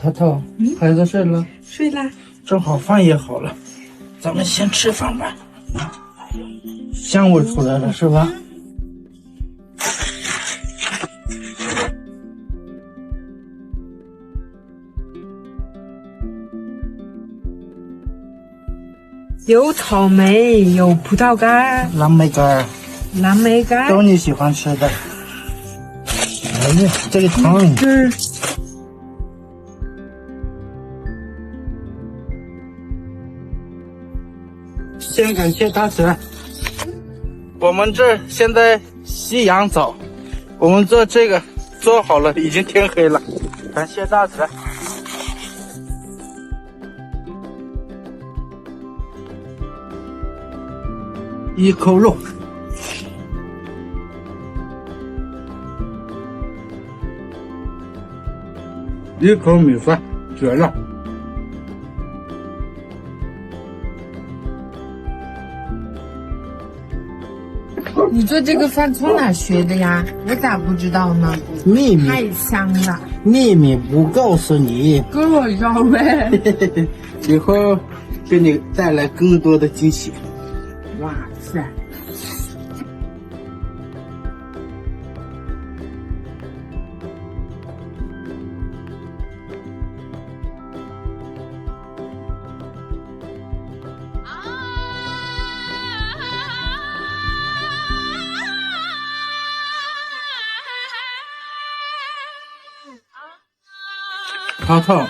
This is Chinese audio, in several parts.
淘淘，孩子睡了？睡啦。正好饭也好了，咱们先吃饭吧。香味出来了是吧？有草莓，有葡萄干、蓝莓干、蓝莓干，都你喜欢吃的。哎呀，这个汤。先感谢大自然。我们这现在夕阳早，我们做这个做好了，已经天黑了。感谢大自然。一口肉，一口米饭，绝了！你做这个饭从哪学的呀？我咋不知道呢？秘密，太香了，秘密不告诉你，跟我说呗。以后给你带来更多的惊喜。哇塞！淘淘，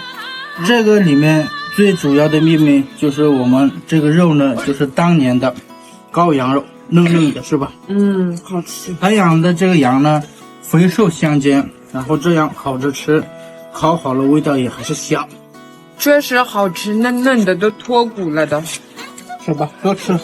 这个里面最主要的秘密就是我们这个肉呢，就是当年的羔羊肉，嫩嫩的是吧？好吃。咱养的这个羊呢，肥瘦相间，然后这样烤着吃，烤好了味道也还是香，确实好吃，嫩嫩的都脱骨了的。是吧？多吃。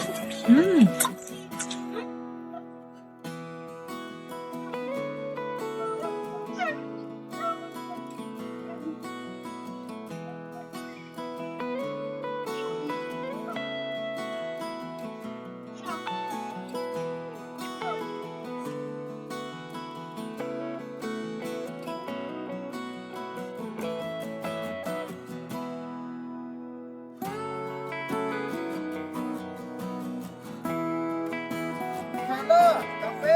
咖啡。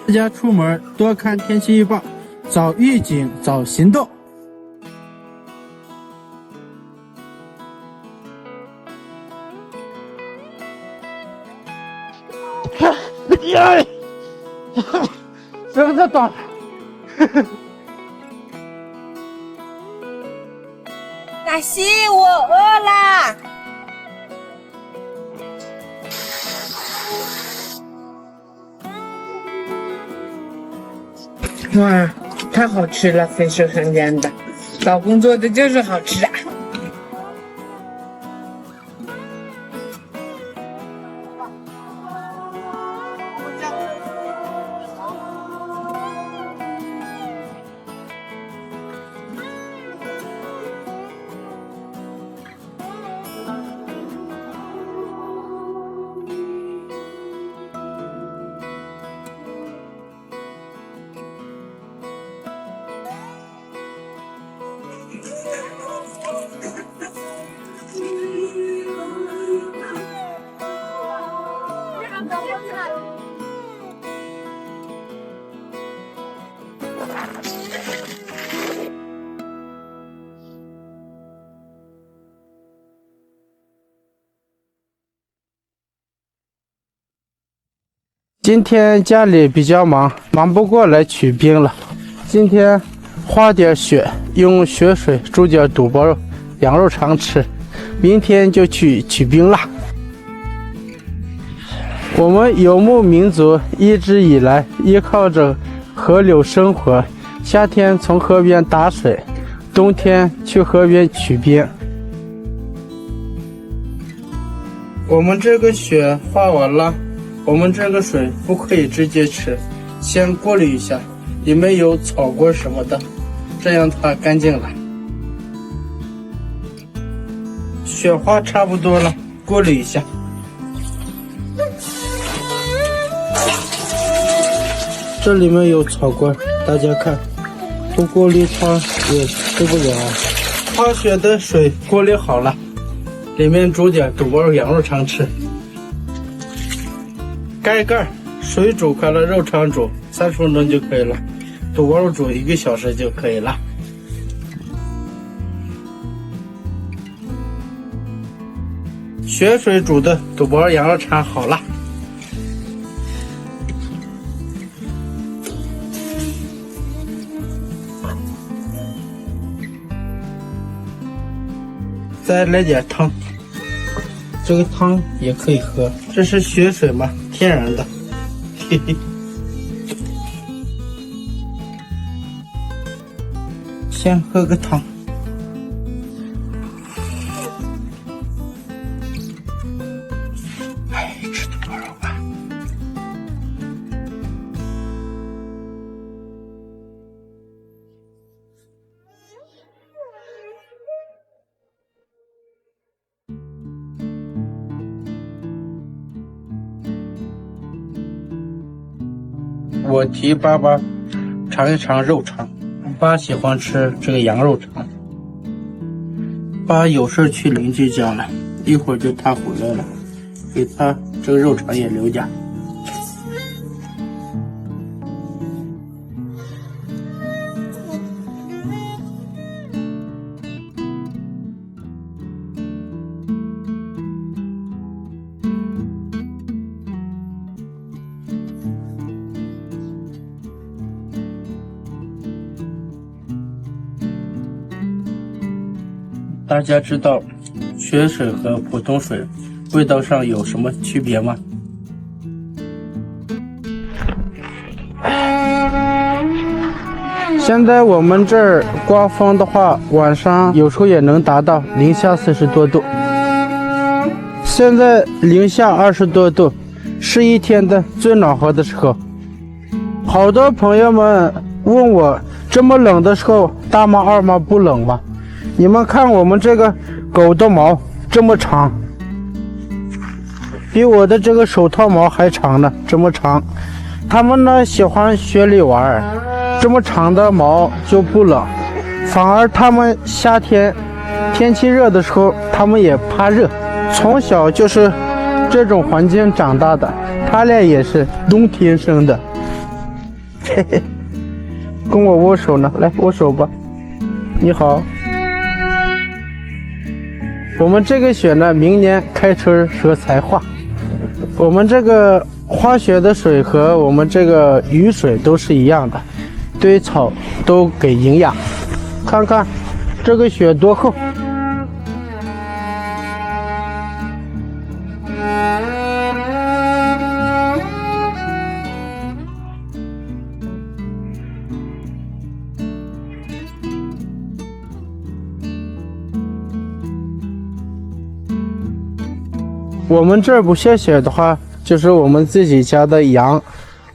大家出门多看天气预报，早预警，早行动。呀！绳子断了。大西，我饿啦。哇，太好吃了，肥瘦相间的，老公做的就是好吃啊。今天家里比较忙，忙不过来取冰了。今天花点血，用血水煮点肚包肉、羊肉肠吃。明天就去取冰啦。我们游牧民族一直以来依靠着河流生活，夏天从河边打水，冬天去河边取冰。我们这个血化完了，我们这个水不可以直接吃，先过滤一下，里面有草棍什么的，这样它干净了。雪花差不多了，过滤一下。这里面有草棍，大家看，不过滤它也吃不了。化雪的水过滤好了，里面煮点肚包肉、羊肉肠吃。盖盖，水煮开了，肉肠煮30分钟就可以了，肚包肉煮1个小时就可以了。雪水煮的肚包肉、羊肉肠好了。再来点汤，这个汤也可以喝，这是雪水嘛，天然的，嘿嘿。先喝个汤。哎，吃肚包肉吧。我提爸爸尝一尝肉肠，爸喜欢吃这个羊肉肠。爸有事去邻居家了，一会儿就他回来了，给他这个肉肠也留点。大家知道雪水和普通水味道上有什么区别吗？现在我们这儿刮风的话，晚上有时候也能达到零下40多度。现在零下20多度，是一天的最暖和的时候。好多朋友们问我，这么冷的时候，大妈二妈不冷吗？你们看我们这个狗的毛这么长，比我的这个手套毛还长呢，这么长。它们呢喜欢雪里玩，这么长的毛就不冷，反而它们夏天天气热的时候，它们也怕热。从小就是这种环境长大的，它俩也是冬天生的。嘿嘿，跟我握手呢，来握手吧。你好。我们这个雪呢，明年开春时候才化。我们这个化雪的水和我们这个雨水都是一样的，对草都给营养。看看这个雪多厚。我们这儿不下雪的话，就是我们自己家的羊、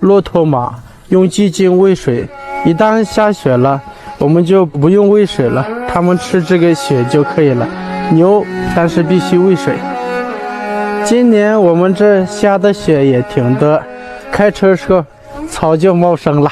骆驼、马用鸡精喂水。一旦下雪了，我们就不用喂水了，它们吃这个雪就可以了。牛但是必须喂水。今年我们这下的雪也挺多，开春时候草就茂生了。